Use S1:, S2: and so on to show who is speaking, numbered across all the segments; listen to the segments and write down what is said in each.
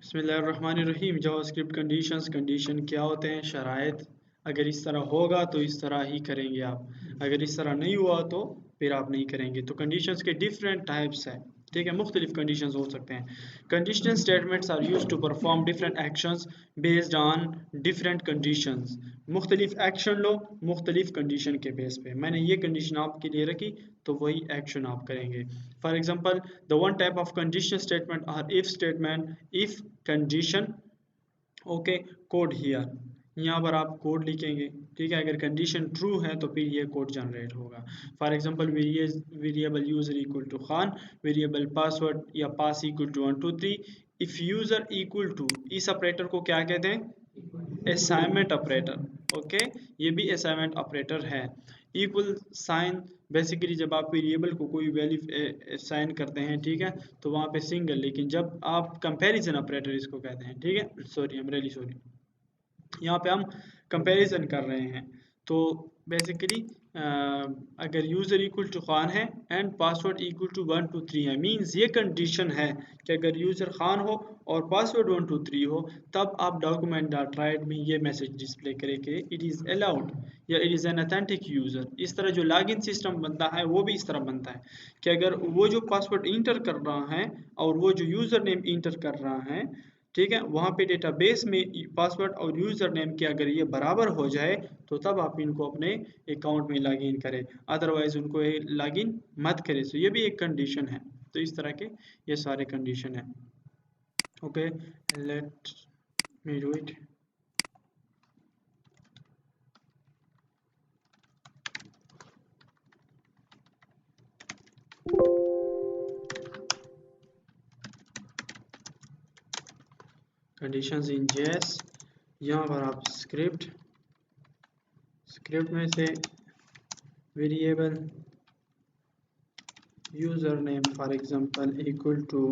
S1: बिस्मिल्लाहिर्रहमानिर्रहीम। JavaScript conditions, condition क्या होते हैं, शराइत। अगर इस तरह होगा तो इस तरह ही करेंगे आप, अगर इस तरह नहीं हुआ तो फिर आप नहीं करेंगे। तो कंडीशंस के डिफरेंट टाइप्स हैं, ठीक है, मुख्तलिफ कंडीशंस हो सकते हैं। Conditional statements are used to perform different actions based on different conditions. मुख्तलिफ एक्शन लो मुख्तलिफ कंडीशन के बेस पे। मैंने ये कंडीशन आपके लिए रखी तो वही एक्शन आप करेंगे। For example, the one type of conditional statement are if statement, if condition, okay, code here. यहाँ पर आप कोड लिखेंगे, ठीक है। अगर कंडीशन ट्रू है तो फिर ये कोड जनरेट होगा। For example, variable user equal to Khan, variable password या pass equal to 1 2 3। If user equal to, इस ऑपरेटर को क्या कहते हैं, असाइनमेंट ऑपरेटर, ओके, ये भी असाइनमेंट ऑपरेटर है। इक्वल साइन, बेसिकली जब आप वेरिएबल को कोई वैल्यू साइन करते हैं, ठीक है, तो वहाँ पे सिंगल, लेकिन जब आप कंपैरिजन ऑपरेटर इसको कहते हैं, ठीक है। Sorry, I am really sorry, यहाँ पे हम कंपैरिजन कर रहे हैं। तो बेसिकली अगर यूज़र इक्वल टू खान है एंड पासवर्ड इक्वल टू 1 2 3 है, मींस ये कंडीशन है कि अगर यूज़र खान हो और पासवर्ड 1 2 3 हो, तब आप डॉक्यूमेंट डॉट राइट में ये मैसेज डिस्प्ले करें कि इट इज़ अलाउड या it is an authentic user. इस तरह जो लॉगिन सिस्टम बनता है वो भी इस तरह बनता है कि अगर वो जो पासवर्ड इंटर कर रहा है और वो जो यूज़र नेम इंटर कर रहा है, ठीक है, वहाँ पे डेटाबेस में पासवर्ड और यूज़र नेम के अगर ये बराबर हो जाए तो तब आप इनको अपने अकाउंट में लॉगिन करें, अदरवाइज उनको लॉगिन मत करें। तो ये भी एक कंडीशन है। तो इस तरह के ये सारे कंडीशन है। Okay, let me do it. Conditions in JS, यहाँ पर आप स्क्रिप्ट में से variable user name for example equal to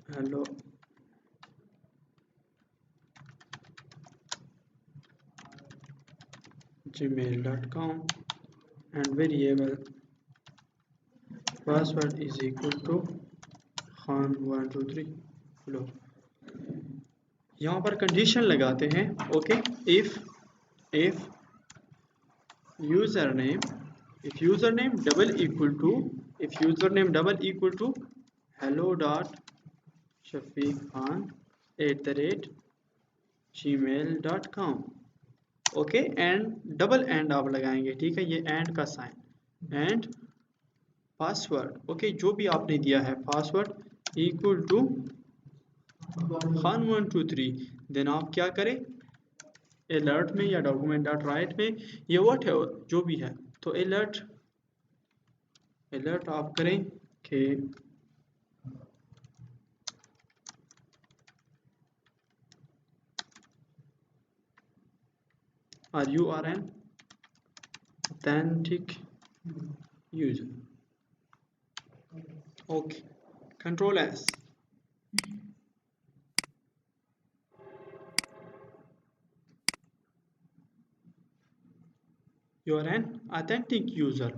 S1: hello gmail.com and variable password is equal to khan 1 2 3। लो, यहाँ पर कंडीशन लगाते हैं, okay. If user name double equal to hello dot Shafiq Khan @gmail.com, okay, and double and आप लगाएंगे, ठीक है, ये एंड का साइन, एंड पासवर्ड, ओके, जो भी आपने दिया है password equal to Khan 1 2 3। Then आप क्या करें, अलर्ट में या डॉक्यूमेंट डॉट राइट में ये व्हाट है जो भी है, तो अलर्ट आप करें कि are you are an authentic user, okay, control S. You are an authentic user.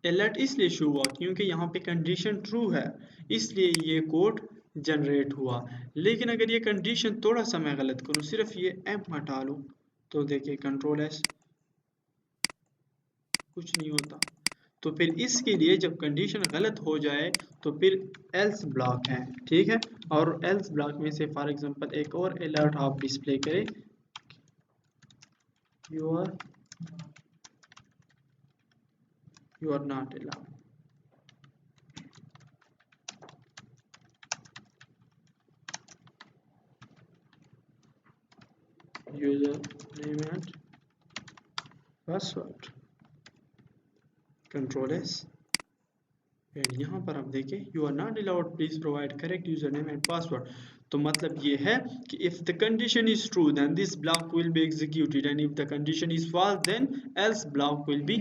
S1: Alert इसलिए शो हुआ क्योंकि यहाँ पे कंडीशन ट्रू है, इसलिए ये कोड जनरेट हुआ। लेकिन अगर ये कंडीशन थोड़ा सा मैं गलत करूँ, सिर्फ ये एम हटा लूँ, तो देखिए कंट्रोल एस, कुछ नहीं होता। तो फिर इसके लिए जब कंडीशन गलत हो जाए तो फिर एल्स ब्लॉक है, ठीक है। और एल्स ब्लॉक में से फॉर एग्जांपल एक और अलर्ट आप डिस्प्ले करें, you are not allowed, user name and password, control S. And यहाँ पर आप देखें you are not allowed, please provide correct user name and password. तो मतलब ये है कि if the condition is true then this block will be executed and if the condition is false then else block will be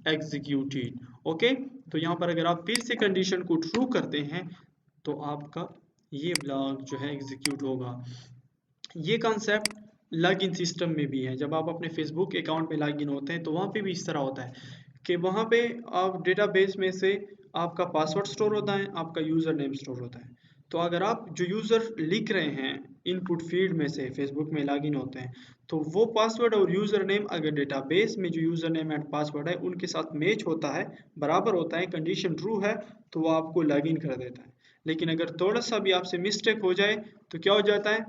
S1: executed, okay. तो यहाँ पर अगर आप फिर से कंडीशन को ट्रू करते हैं तो आपका ये ब्लॉक जो है एग्जीक्यूट होगा। ये कॉन्सेप्ट लॉगिन सिस्टम में भी है। जब आप अपने फेसबुक अकाउंट में लॉगिन होते हैं तो वहाँ पे भी इस तरह होता है कि वहाँ पे आप डेटाबेस में से आपका पासवर्ड स्टोर होता है, आपका यूज़र नेम स्टोर होता है। तो अगर आप जो यूज़र लिख रहे हैं इनपुट फील्ड में से फेसबुक में लॉगिन होते हैं, तो वो पासवर्ड और यूज़र नेम अगर डेटाबेस में जो यूज़र नेम एंड पासवर्ड है उनके साथ मैच होता है, बराबर होता है, कंडीशन ट्रू है, तो वो आपको लॉगिन कर देता है। लेकिन अगर थोड़ा सा भी आपसे मिस्टेक हो जाए तो क्या हो जाता है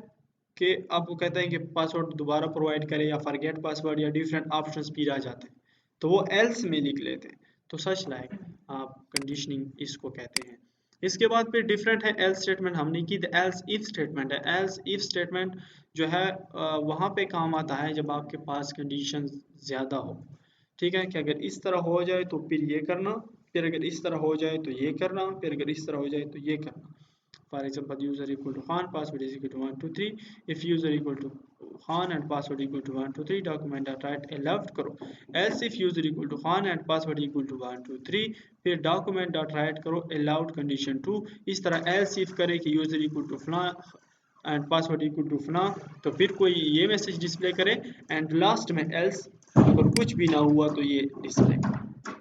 S1: कि आपको कहता है कि पासवर्ड दोबारा प्रोवाइड करें या फॉरगेट पासवर्ड या डिफरेंट ऑप्शंस भी आ जाते हैं, तो वो एल्स में लिख लेते हैं। तो सच लाइक आप कंडीशनिंग इसको कहते हैं। इसके बाद फिर डिफरेंट है एल्स स्टेटमेंट, हमने की एल्स इफ स्टेटमेंट है। एल्स इफ स्टेटमेंट जो है वहाँ पे काम आता है जब आपके पास कंडीशन ज़्यादा हो। ठीक है कि अगर इस तरह हो जाए तो फिर ये करना, फिर अगर इस तरह हो जाए तो ये करना, फिर अगर इस तरह हो जाए तो ये करना। For example, user equal to Khan, password is equal to 1 2 3. If user equal to Khan and password equal to 1 2 3, document dot write allowed करो। Else if user equal to Khan and password equal to 1 2 3, फिर document dot write करो allowed condition 2। इस तरह else if करे कि user equal to फला and password equal to फला, तो फिर कोई ये मैसेज डिस्प्ले करे, एंड लास्ट में एल्स अगर कुछ भी ना हुआ तो ये डिस्प्ले करे।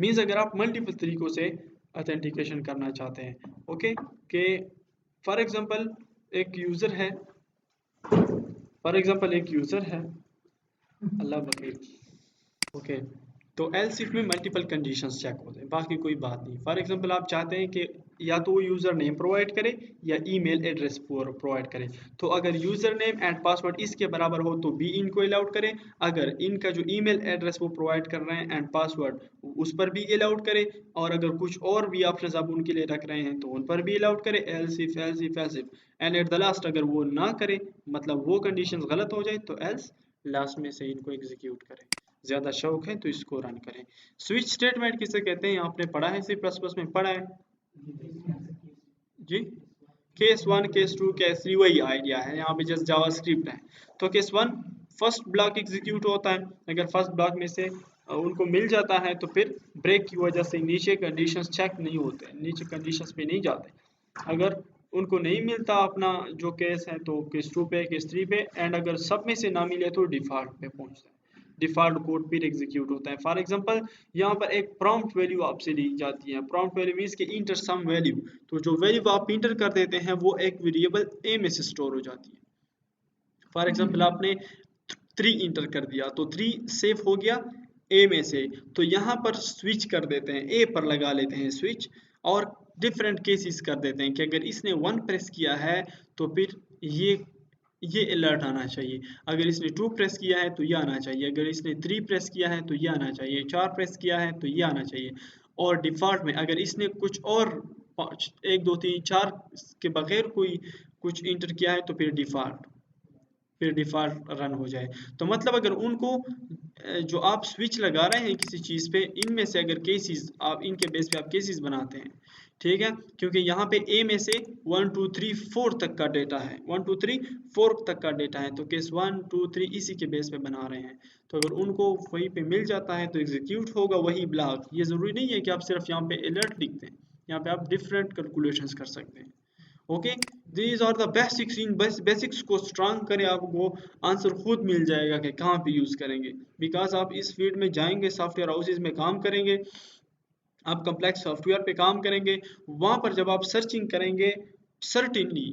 S1: मीन्स अगर आप मल्टीपल तरीकों से ऑथेंटिकेशन करना चाहते हैं, ओके, कि फॉर एग्जांपल एक यूज़र है, अल्लाह बखैर, ओके, तो एल्स इफ में मल्टीपल कंडीशंस चेक होते हैं, बाकी कोई बात नहीं। फॉर एग्जांपल आप चाहते हैं कि या तो वो यूज़र नेम प्रोवाइड करे या ईमेल एड्रेस प्रोवाइड करे, तो अगर यूज़र नेम एंड पासवर्ड इसके बराबर हो तो भी इनको अलाउड करें, अगर इनका जो ईमेल एड्रेस वो प्रोवाइड कर रहे हैं एंड पासवर्ड उस पर भी अलाउड करें, और अगर कुछ और भी ऑप्शन आप उनके लिए रख रहे हैं तो उन पर भी अलाउड करें। Else if and at the last अगर वो ना करे, मतलब वो कंडीशन गलत हो जाए, तो एल्स लास्ट में से इनको एग्जीक्यूट करें। ज़्यादा शौक है तो इसको रन करें। स्विच स्टेटमेंट किसे कहते हैं, आपने पढ़ा है, सी प्लस प्लस में पढ़ा है जी। केस 1 केस 2 केस 3 वही आइडिया है, यहाँ पे जस्ट जावास्क्रिप्ट है। तो केस 1 फर्स्ट ब्लॉक एग्जीक्यूट होता है, अगर फर्स्ट ब्लॉक में से उनको मिल जाता है तो फिर ब्रेक की वजह से नीचे कंडीशंस चेक नहीं होते, नीचे कंडीशंस पे नहीं जाते। अगर उनको नहीं मिलता अपना जो केस है तो केस 2 पे, केस 3 पे, एंड अगर सब में से ना मिले तो डिफ़ॉल्ट पे पहुंचता है, डिफ़ॉल्ट कोड फिर एग्जीक्यूट होता है। फॉर एग्जांपल यहाँ पर एक प्रॉम्प्ट वैल्यू आपसे ली जाती है, प्रॉम्प्ट वैल्यू मीन्स कि इंटर सम वैल्यू, तो जो वैल्यू आप इंटर कर देते हैं वो एक वेरिएबल ए में से स्टोर हो जाती है। फॉर एग्जांपल आपने 3 इंटर कर दिया तो 3 सेव हो गया ए में से, तो यहाँ पर स्विच कर देते हैं, ए पर लगा लेते हैं स्विच, और डिफरेंट केसेस कर देते हैं कि अगर इसने 1 प्रेस किया है तो फिर ये अलर्ट आना चाहिए, अगर इसने 2 प्रेस किया है तो ये आना चाहिए, अगर इसने 3 प्रेस किया है तो ये आना चाहिए, 4 प्रेस किया है तो ये आना चाहिए। और डिफ़ॉल्ट में अगर इसने कुछ और 1 2 3 4 के बगैर कोई कुछ इंटर किया है तो फिर डिफ़ॉल्ट रन हो जाए। तो मतलब अगर उनको जो आप स्विच लगा रहे हैं किसी चीज़ पे, इनमें से अगर केसेस आप इनके बेस पे आप केसेस बनाते हैं, ठीक है, क्योंकि यहाँ पे ए में से 1 2 3 4 तक का डेटा है, 1 2 3 4 तक का डेटा है, तो केस 1 2 3 इसी के बेस पे बना रहे हैं। तो अगर उनको वहीं पे मिल जाता है तो एग्जीक्यूट होगा वही ब्लॉक। ये ज़रूरी नहीं है कि आप सिर्फ यहाँ पे अलर्ट लिख दें, यहाँ पे आप डिफरेंट कैलकुलेशंस कर सकते हैं। Okay, these are the basics, इन बेसिक्स को स्ट्रांग करें, आपको आंसर खुद मिल जाएगा कि कहाँ पे यूज़ करेंगे, बिकॉज आप इस फील्ड में जाएंगे, सॉफ्टवेयर हाउसेज में काम करेंगे, आप कम्प्लेक्स सॉफ्टवेयर पे काम करेंगे, वहाँ पर जब आप सर्चिंग करेंगे, सर्टिनली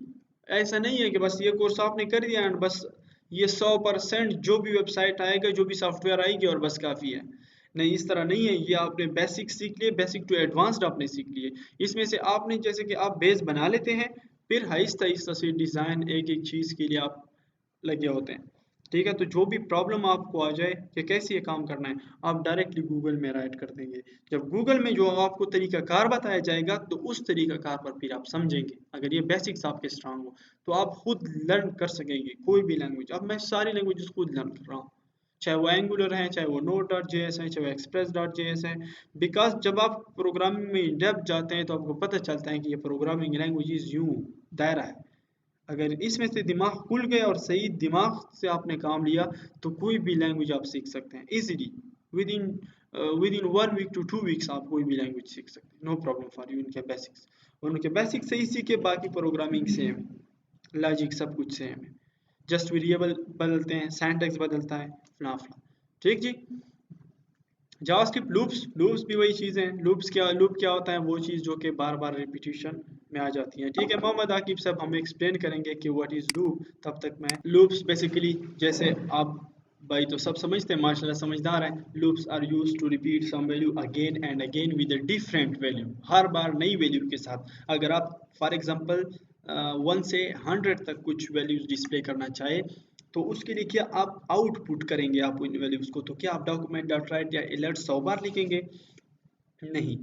S1: ऐसा नहीं है कि बस ये कोर्स आपने कर दिया एंड बस ये 100% जो भी वेबसाइट आएगा, जो भी सॉफ्टवेयर आएगी और बस काफ़ी है। नहीं, इस तरह नहीं है, ये आपने बेसिक सीख लिए, बेसिक टू एडवांस्ड आपने सीख लिए। इसमें से आपने जैसे कि आप बेस बना लेते हैं, फिर आहिस्ता आहिस्ता से डिज़ाइन एक एक चीज़ के लिए आप लगे होते हैं। ठीक है, तो जो भी प्रॉब्लम आपको आ जाए कि कैसे ये काम करना है, आप डायरेक्टली गूगल में राइट कर देंगे। जब गूगल में जो आपको तरीकाकार बताया जाएगा तो उस तरीकाकार पर फिर आप समझेंगे। अगर ये बेसिक्स आपके स्ट्रांग हो तो आप खुद लर्न कर सकेंगे कोई भी लैंग्वेज। अब मैं सारी लैंग्वेजेस खुद लर्न कर रहा हूँ, चाहे वो एंगुलर है, चाहे वो Node.js है, चाहे वो Express.js है, बिकॉज जब आप प्रोग्रामिंग में इन डेप्थ जाते हैं तो आपको पता चलता है कि ये प्रोग्रामिंग लैंग्वेजेस यूँ दायरा है। अगर इसमें से दिमाग खुल गया और सही दिमाग से आपने काम लिया तो कोई भी लैंग्वेज आप सीख सकते हैं easily. Within within 1 week to 2 weeks आप कोई भी लैंग्वेज सीख सकते हैं, नो प्रॉब्लम फॉर यू। इनके बेसिक्स, और उनके बेसिक्स से ही सीखे, बाकी प्रोग्रामिंग सेम है, लॉजिक सब कुछ सेम है, जस्ट वेरिएबल बदलते हैं, सिंटैक्स बदलता है, फला फला। ठीक जी। जावास्क्रिप्ट लूप्स भी वही चीज़ है। लूप क्या होता है, वो चीज़ जो कि बार बार रिपीटिशन में आ जाती हैं। ठीक है, मोहम्मद आकिब साहब हमें एक्सप्लेन करेंगे कि व्हाट इज लूप। तब तक मैं लूप्स बेसिकली, जैसे आप भाई तो सब समझते हैं माशाल्लाह, समझदार हैं। Loops are used to repeat some value again and again with a different value, हर बार नई वैल्यू के साथ। अगर आप फॉर एग्जांपल 1 से 100 तक कुछ वैल्यूज डिस्प्ले करना चाहे तो उसके लिए क्या आप आउटपुट करेंगे आप उन वैल्यूज को, तो क्या आप डॉक्यूमेंट डॉट राइट या अलर्ट 100 बार लिखेंगे? नहीं।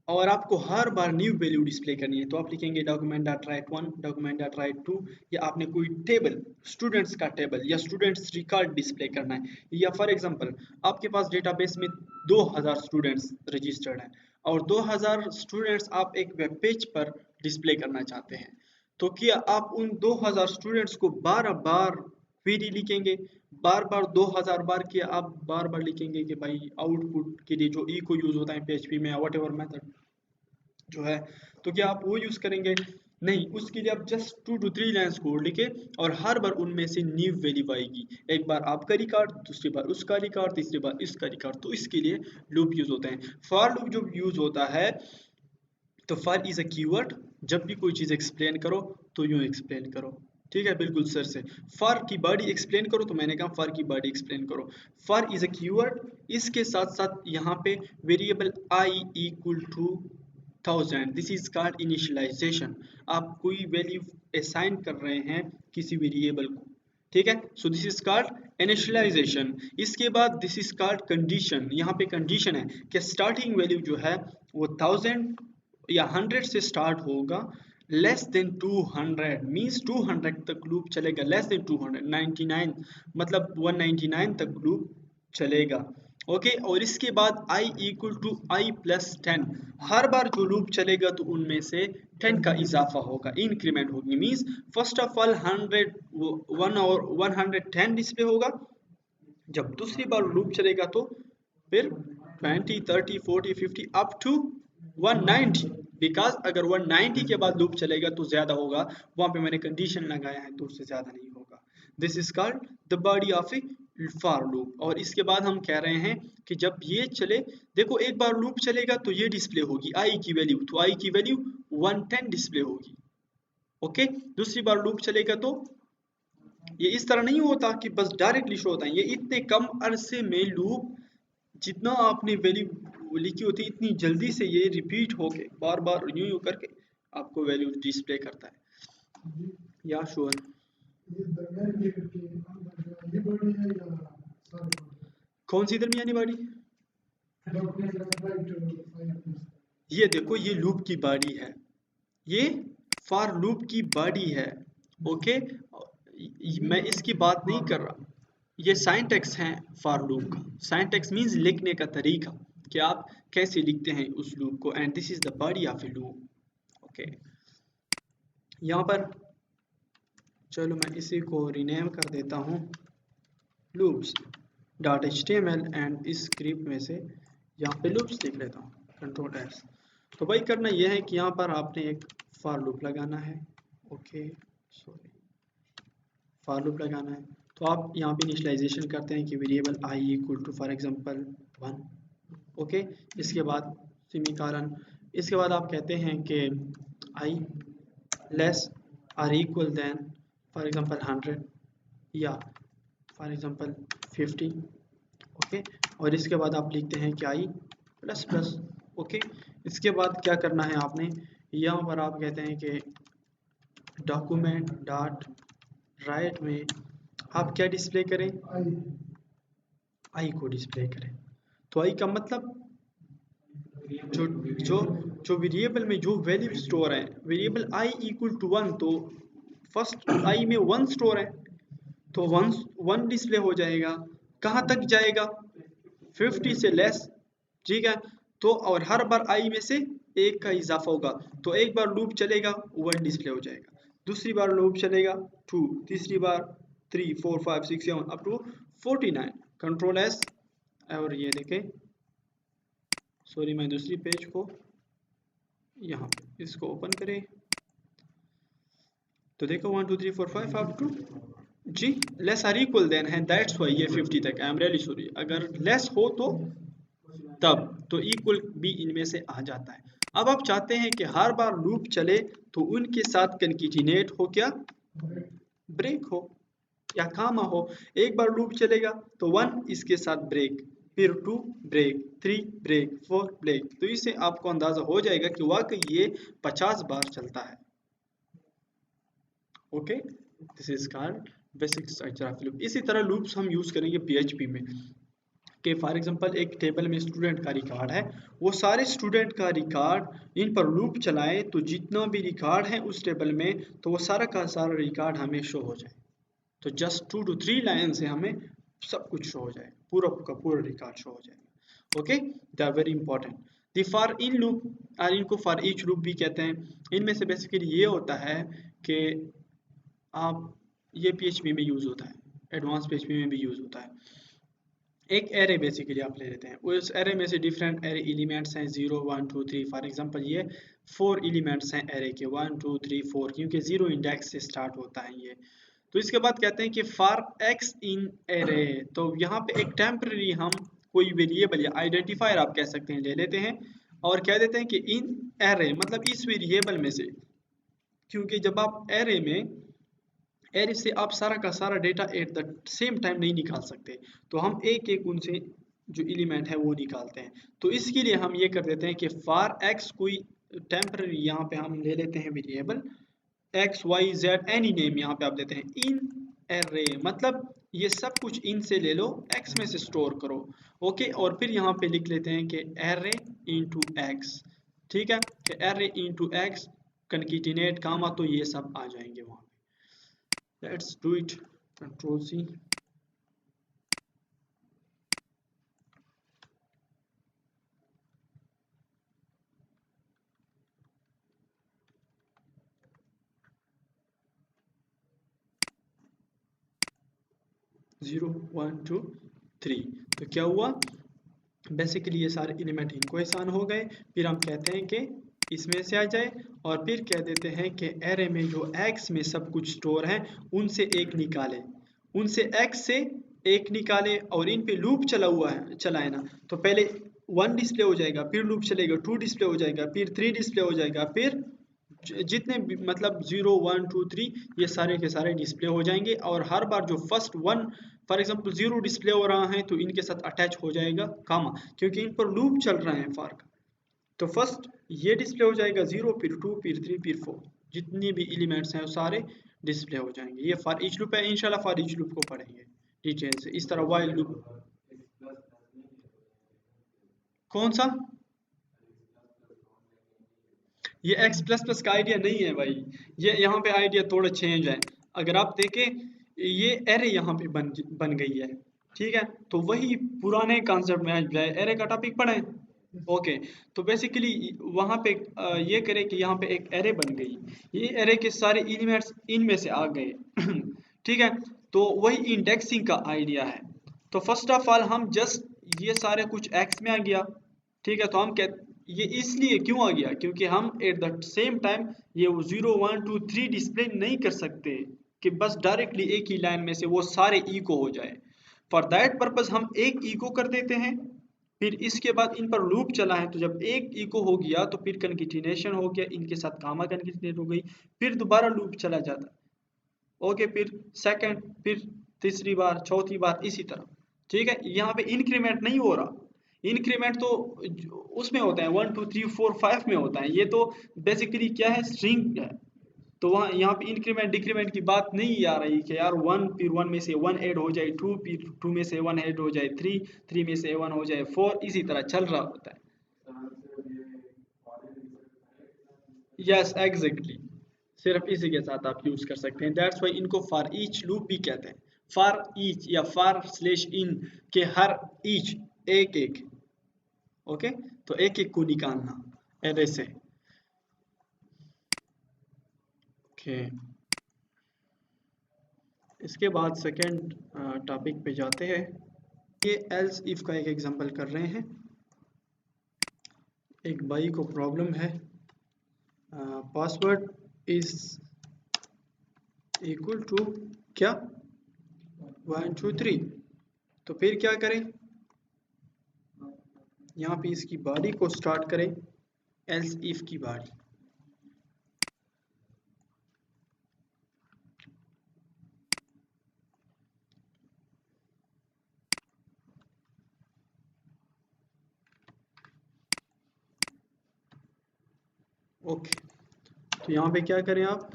S1: और आपको हर बार न्यू वैल्यू डिस्प्ले करनी है तो आप लिखेंगे document dot right 1, document dot right 2, या आपने कोई टेबल, स्टूडेंट्स का टेबल या स्टूडेंट्स रिकॉर्ड डिस्प्ले करना है, या फॉर एग्जांपल आपके पास डेटाबेस में 2000 स्टूडेंट्स रजिस्टर्ड हैं और 2000 स्टूडेंट्स आप एक वेब पेज पर डिस्प्ले करना चाहते हैं, तो क्या आप उन 2000 स्टूडेंट्स को बार बार क्वेरी लिखेंगे? बार बार 2000 बार किया आप बार बार लिखेंगे कि भाई आउटपुट के लिए जो ई को यूज होता है पीएचपी में या वट एवर मेथड जो है, तो क्या आप वो यूज करेंगे? नहीं, उसके लिए आप जस्ट 2 to 3 लाइन्स कोड लिखे और हर बार उनमें से न्यू वैल्यू आएगी। एक बार आपका रिकॉर्ड, दूसरी बार उसका रिकॉर्ड, तीसरी बार इसका रिकॉर्ड। तो इसके लिए लूप यूज होते हैं। फॉर लूप जो यूज होता है, तो फॉर इज अ कीवर्ड। जब भी कोई चीज एक्सप्लेन करो तो यूं एक्सप्लेन करो। ठीक है, बिल्कुल सर से। फॉर की बॉडी एक्सप्लेन करो तो मैंने कहा फॉर की बॉडी एक्सप्लेन करो। फॉर इज अ कीवर्ड, इसके साथ साथ यहाँ पे variable I equal to 1000, this is called initialisation. आप कोई वैल्यू असाइन कर रहे हैं किसी वेरिएबल को, ठीक है, so this is called initialisation. इसके बाद दिस इज कॉल्ड कंडीशन। यहाँ पे कंडीशन है कि स्टार्टिंग वैल्यू जो है वो 1000 या 100 से स्टार्ट होगा, लेस देन 200 मीन्स 200 तक लूप चलेगा, लेस देन 200 99 मतलब 199 तक लूप चलेगा। ओके, और इसके बाद i equal to I plus 10, हर बार जो लूप चलेगा तो उनमें से 10 का इजाफा होगा, इंक्रीमेंट होगी। मीन्स फर्स्ट ऑफ ऑल 100 और 110 डिस्प्ले होगा, जब दूसरी बार लूप चलेगा तो फिर 20 30 40 50 अप टू 190, बिकॉज अगर 190 के बाद लूप चलेगा तो ज्यादा होगा, वहां पे मैंने कंडीशन लगाया है तो उससे ज्यादा नहीं होगा। This is called the body of A for loop. और इसके बाद हम कह रहे हैं कि जब ये चले, देखो एक बार लूप चलेगा तो ये डिस्प्ले होगी आई की वैल्यू, तो आई की वैल्यू 110 डिस्प्ले होगी। ओके, दूसरी बार लूप चलेगा तो ये इस तरह नहीं होता कि बस डायरेक्टली शो होता है, ये इतने कम अरसे में लूप, जितना आपने वैल्यू लिखी होती है इतनी जल्दी से ये रिपीट होके बार बार यूं यूं करके आपको वैल्यू डिस्प्ले करता है। या श्योर, कौन सी दरमियानी बाड़ी? ये देखो ये लूप की बाड़ी है, ये फॉर लूप की बॉडी है। ओके, मैं इसकी बात नहीं कर रहा, ये साइंटेक्स है फॉर लूप का। साइंटेक्स मींस लिखने का तरीका कि आप कैसे लिखते हैं उस लूप को, and this is the body of A loop. Okay, यहाँ पर चलो मैं इसी को रीनेम कर देता हूँ लूप्स डॉट HTML, एंड इस स्क्रिप्ट में से यहाँ पे लूप्स लिख लेता हूँ, कंट्रोल एस। तो भाई करना यह है कि यहाँ पर आपने एक फॉर लूप लगाना है। ओके सॉरी, फॉर लूप लगाना है तो आप यहाँ पे इनिशियलाइजेशन करते हैं कि variable I equal to for example 1। Okay, इसके बाद सेमीकोलन, इसके बाद आप कहते हैं कि i less or equal than for example 100 या फॉर एग्जांपल 50। ओके, और इसके बाद आप लिखते हैं कि आई प्लस प्लस। ओके, इसके बाद क्या करना है आपने, यहाँ पर आप कहते हैं कि डॉक्यूमेंट डॉट राइट में आप क्या डिस्प्ले करें, आई को डिस्प्ले करें। तो आई का मतलब जो जो जो वेरिएबल में जो वैल्यू स्टोर है, वेरिएबल आई इक्वल टू 1, तो फर्स्ट आई में 1 स्टोर है तो 1 डिस्प्ले हो जाएगा। कहाँ तक जाएगा, 50 से लेस, ठीक है। तो और हर बार आई में से एक का इजाफा होगा, तो एक बार लूप चलेगा 1 डिस्प्ले हो जाएगा, दूसरी बार लूप चलेगा 2, तीसरी बार 3 4 5 6 7 अप टू 49। कंट्रोल एस, और ये देखें, सॉरी मैं दूसरी पेज को यहाँ पे इसको ओपन करें तो देखो 1 2 3 4 5 अप टू, जी लेस आर इक्वल देन है, दैट्स वाई ये 50 तक। आई एम रियली सॉरी, अगर लेस हो तो तब तो इक्वल भी इनमें से आ जाता है। अब आप चाहते हैं कि हर बार लूप चले तो उनके साथ कंकेटिनेट हो, क्या ब्रेक हो या कामा हो। एक बार लूप चलेगा तो 1 इसके साथ ब्रेक, फिर 2 ब्रेक, 3 ब्रेक, 4 ब्रेक। तो इससे आपको अंदाजा हो जाएगा कि वाकई ये 50 बार चलता है। Okay, this is called basic structure of loop. इसी तरह लूप्स हम यूज करेंगे पीएचपी में कि फॉर एग्जांपल एक टेबल में स्टूडेंट का रिकॉर्ड है, वो सारे स्टूडेंट का रिकॉर्ड इन पर लूप चलाए तो जितना भी रिकॉर्ड है उस टेबल में तो वो सारा का सारा रिकॉर्ड हमें शो हो जाए। तो जस्ट 2 to 3 लाइन से हमें सब कुछ शो हो जाए, पूरा का पूरा रिकॉर्ड शो हो जाएगा। Okay, they are very important. The for in loop और इनको फॉर ईच लूप भी कहते हैं। इनमें से बेसिकली ये होता है कि आप ये पीएचपी में यूज होता है, एडवांस पीएचपी में भी यूज होता है। एक एरे बेसिकली आप ले लेते हैं, उस एरे में से डिफरेंट एरे एलिमेंट्स हैं 0 1 2 3। फॉर एग्जांपल ये 4 एलिमेंट्स हैं एरे के 1 2 3 4, क्योंकि 0 इंडेक्स से स्टार्ट होता है ये। तो इसके बाद कहते हैं कि फॉर एक्स इन एरे, तो यहाँ पे एक टेम्पररी हम कोई वेरिएबल या आइडेंटिफायर आप कह सकते हैं ले लेते हैं और कह देते हैं कि इन एरे मतलब इस वेरिएबल में से, क्योंकि जब आप एरे में एरे से आप सारा का सारा data at the same time नहीं निकाल सकते, तो हम एक एक उनसे जो एलिमेंट है वो निकालते हैं। तो इसके लिए हम ये कर देते हैं कि फॉर एक्स कोई टेम्पररी यहाँ पे हम ले लेते हैं variable X Y Z any name यहाँ पे आप देते हैं इन एरे, मतलब ये सब कुछ इन से ले लो, एक्स में से स्टोर करो। ओके, और फिर यहाँ पे लिख लेते हैं कि एरे इंटू एक्स, ठीक है, कि array into X concatenate comma, तो ये सब आ जाएंगे वहाँ पे। Let's do it, control C. Zero 1 2 3, तो क्या हुआ बेसिकली ये सारे एलिमेंट इनको आसान हो गए। फिर हम कहते हैं कि इसमें से आ जाए और फिर कह देते हैं कि एरे में जो एक्स में सब कुछ स्टोर है उनसे एक निकाले, उनसे एक्स से एक निकाले और इन पे लूप चला हुआ है चलाए ना, तो पहले 1 डिस्प्ले हो जाएगा, फिर लूप चलेगा 2 डिस्प्ले हो जाएगा, फिर 3 डिस्प्ले हो जाएगा, फिर जितने भी मतलब 0 1 2 3 ये सारे के सारे डिस्प्ले हो जाएंगे। और हर बार जो फर्स्ट 1 फॉर एग्जांपल 0 डिस्प्ले हो रहा है तो इनके साथ अटैच हो जाएगा कामा, क्योंकि इन पर लूप चल रहा है फॉर का। तो फर्स्ट ये डिस्प्ले हो जाएगा 0, फिर 2, फिर 3, फिर 4, जितनी भी एलिमेंट्स हैं वो सारे डिस्प्ले हो जाएंगे। ये फॉर ईच लूप है, इंशाल्लाह फॉर ईच लूप को पढ़ेंगे डिटेल से। इस तरह वाइल लूप कौन सा, ये एक्स प्लस प्लस का आइडिया नहीं है भाई, ये यहाँ पे आइडिया थोड़ा चेंज है। अगर आप देखें ये एरे यहाँ पे बन गई है, ठीक है, तो वही पुराने कॉन्सेप्ट में आज एरे का टॉपिक पढ़े। ओके, तो बेसिकली वहाँ पे ये करें कि यहाँ पे एक एरे बन गई, ये एरे के सारे एलिमेंट्स इनमें से आ गए ठीक है, तो वही इंडेक्सिंग का आइडिया है। तो फर्स्ट ऑफ ऑल हम जस्ट ये सारे कुछ एक्स में आ गया, ठीक है, तो हम कह ये इसलिए क्यों आ गया क्योंकि हम एट द सेम टाइम ये 0 1 2 3 डिस्प्ले नहीं कर सकते कि बस डायरेक्टली एक ही लाइन में से वो सारे इको हो जाए। फॉर दैट पर्पज हम एक इको कर देते हैं, फिर इसके बाद इन पर लूप चला है तो जब एक इको हो गया तो फिर कंकेटिनेशन हो गया, इनके साथ कामा कंकेटिनेट हो गई, फिर दोबारा लूप चला जाता, ओके, फिर सेकंड, फिर तीसरी बार, चौथी बार, इसी तरह। ठीक है, यहाँ पे इंक्रीमेंट नहीं हो रहा, इंक्रीमेंट तो उसमें होता है 1 2 3 4 5 में होता है, ये तो बेसिकली क्या है स्ट्रिंग है। तो वहाँ यहाँ पे इंक्रीमेंट डिक्रीमेंट की बात नहीं आ रही कि यार 1 फिर 1 में से 1 ऐड हो जाए, 2 फिर 2 में से 1 ऐड हो जाए, 3 3 में से 1 हो जाए 4, इसी तरह चल रहा होता है। यस एग्जैक्टली, सिर्फ इसी के साथ आप यूज कर सकते हैं, दैट्स वाई इनको फॉर ईच लूप भी कहते हैं। फॉर ईच या फॉर स्लेश इन के हर ईच एक एक, ओके, तो एक एक को निकालना एरे से। ओके, इसके बाद सेकंड टॉपिक पे जाते हैं। ये एल्स इफ का एक एग्जांपल कर रहे हैं। एक भाई को प्रॉब्लम है, पासवर्ड इज इक्वल टू क्या 1 2 3, तो फिर क्या करें, यहाँ पे इसकी बॉडी को स्टार्ट करें, एल्स इफ की बारी। ओके, तो यहाँ पे क्या करें आप,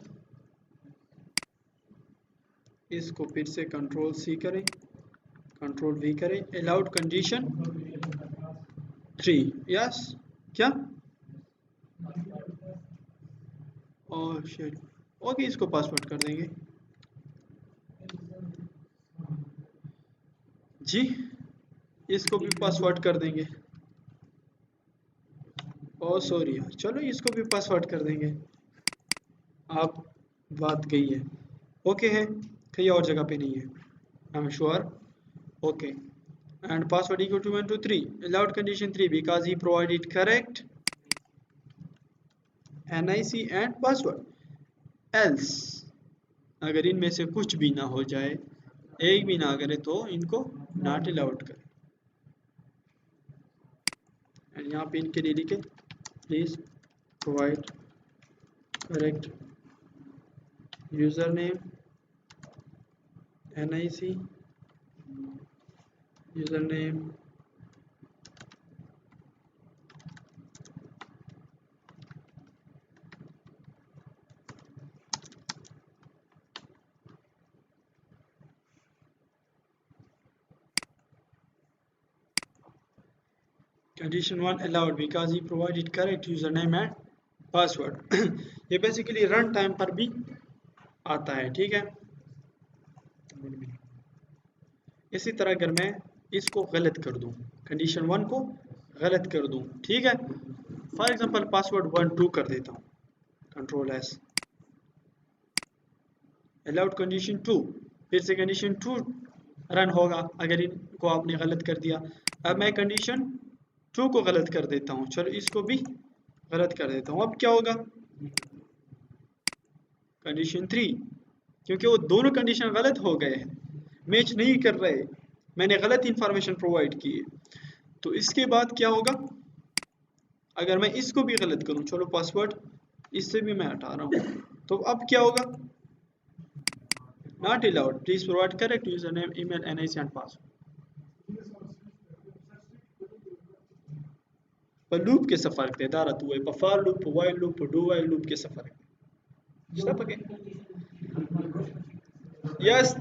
S1: इसको फिर से कंट्रोल सी करें, कंट्रोल वी करें, अलाउड कंडीशन 3, यस, क्या, और शिट, ओके, इसको पासवर्ड कर देंगे जी, इसको भी पासवर्ड कर देंगे। ओ सॉरी यार, चलो इसको भी पासवर्ड कर देंगे। आप, बात गई है, ओके है, कहीं और जगह पे नहीं है, I am sure. Okay, and password equal to 1 2 3, allowed condition 3 because he provided correct NIC and password, else अगर इनमें से कुछ भी ना हो जाए, एक भी ना करे, तो इनको नॉट अलाउड करें। एंड यहाँ पे इनके लिए लिखे please provide correct user name NIC user name condition 1 allowed because he provided correct user name and password. ये बेसिकली रन टाइम पर भी आता है, ठीक है। इसी तरह अगर मैं इसको गलत कर दूं, कंडीशन 1 को गलत कर दूं, ठीक है, फॉर एग्जांपल पासवर्ड 1 2 कर देता हूं, कंट्रोल एस, अलाउड कंडीशन 2, फिर से कंडीशन 2 रन होगा अगर इनको आपने गलत कर दिया। अब मैं कंडीशन 2 को गलत कर देता हूं, चलो इसको भी गलत कर देता हूं, अब क्या होगा, कंडीशन 3, क्योंकि वो दोनों कंडीशन गलत हो गए हैं, मैच नहीं कर रहे, मैंने गलत इंफॉर्मेशन प्रोवाइड की है। तो इसके बाद क्या होगा, अगर मैं इसको भी गलत करूं, चलो पासवर्ड इससे भी मैं हटा रहा हूं, तो अब क्या होगा, not allowed please provide correct user name email NIC and password. पर लूप के सफर थे दारा तू है, for loop, while loop, do while loop के सफर está para quê? Yes,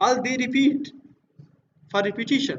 S1: All they repeat for repetition.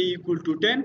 S1: a equal to 10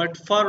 S1: but for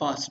S1: fast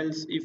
S1: else if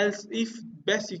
S1: else if basic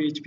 S1: PHP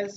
S1: else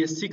S1: ES6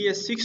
S1: ES6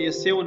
S1: ES7